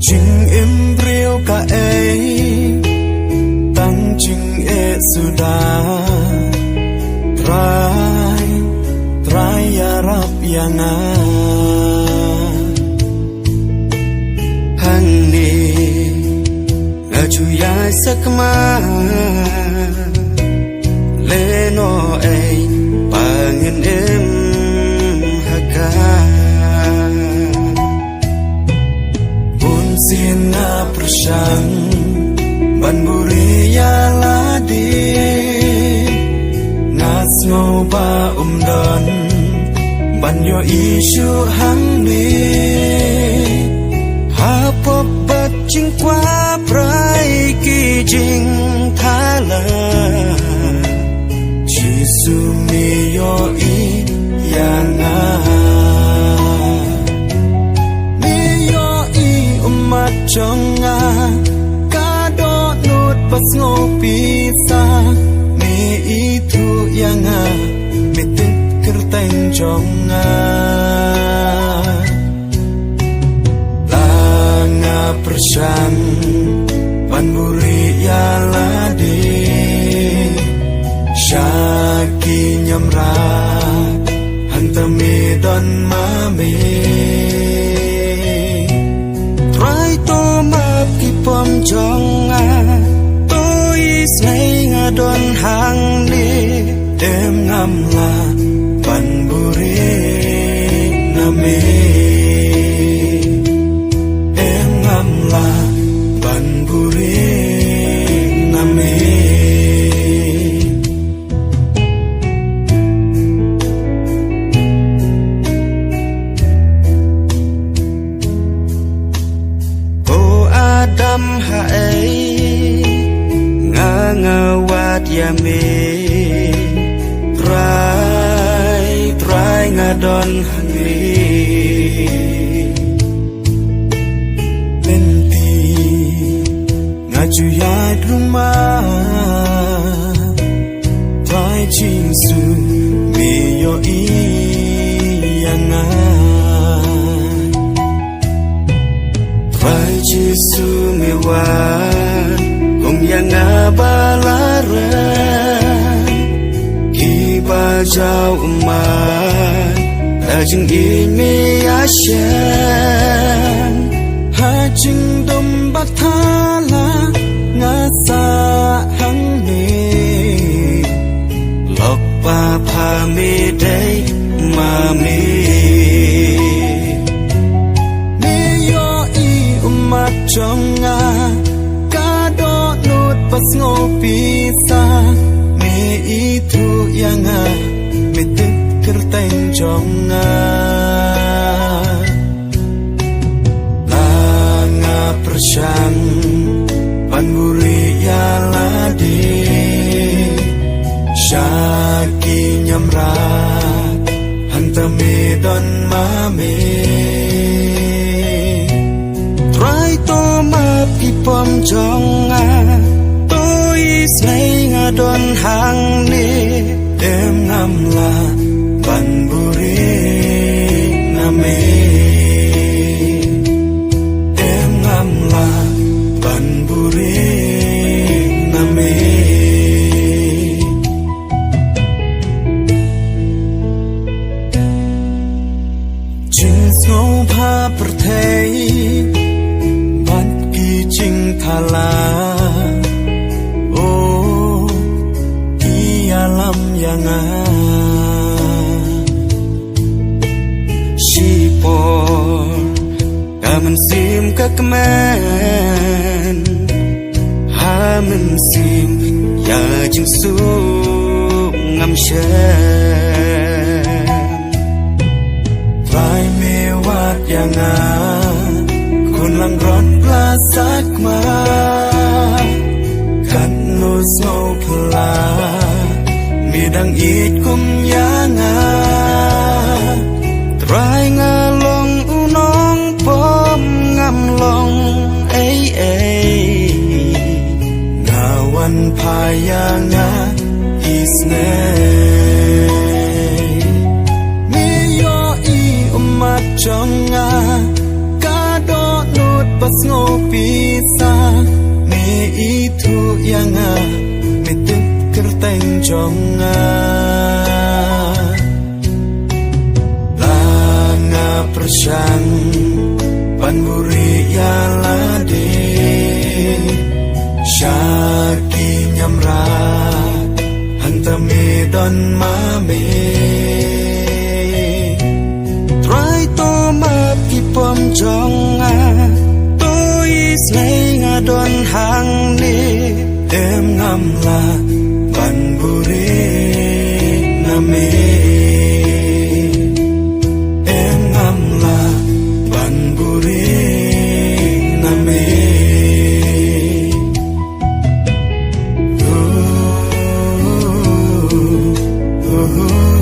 Chinh im riêu cả ấy tăng chinh e suda trai ya rap yang hang ni ngaju ya sakma le no ai pangin em haka Sina persang ban buria ladi ngas ngau ba don ban yo isu hang ni ha pop bat ching qua prai ki jing thala chi su mi yo I yang Jonga kado nut pas ngopi sa ni itu yang mitik kerteng jonga langa persang panburi ya ladi syaki nyamra hantami don mami pom jonga tôi say nga don hang ni em ngam la ban buri nami em ngam la ban buri nami Adam hai ngawat yame try ngadon hangli lenti ngaju ya rumah try jinsu me yo I yang Jisu mewan kong yang abalaran Iba jau umat Hajing ini asyan Hajing dombat thala Ngasa hang ni Lok pa pamidai mami Jonga kado nut pas ngopi sa me itu yang mitik kerteng jonga langa persang panburi ya ladi syaki nyamra hantami don mami pom jonga tôi say nga don hang ni em ngam la ban buri nami em ngam la ban buri nami jing snow pa perthei Ching thala oh di alam yang sipor kamen sim kakmen hamen sim ya jing su ngam shen vai me wat yang lang ron plasak ma kan no snow pla midang it kum yanga try nga long unong pom ngam long ai ngawan payanga isne mi yo I umat jonga kado nut pas ngopi sa ni itu yang mitip kerteng jonga langa persyang panburi ya lade syaki nyamra hantame don mame try to map kipom jonga tois ngay nga don hang ni em ngam la panburi name em ngam la panburi name oh, oh, oh.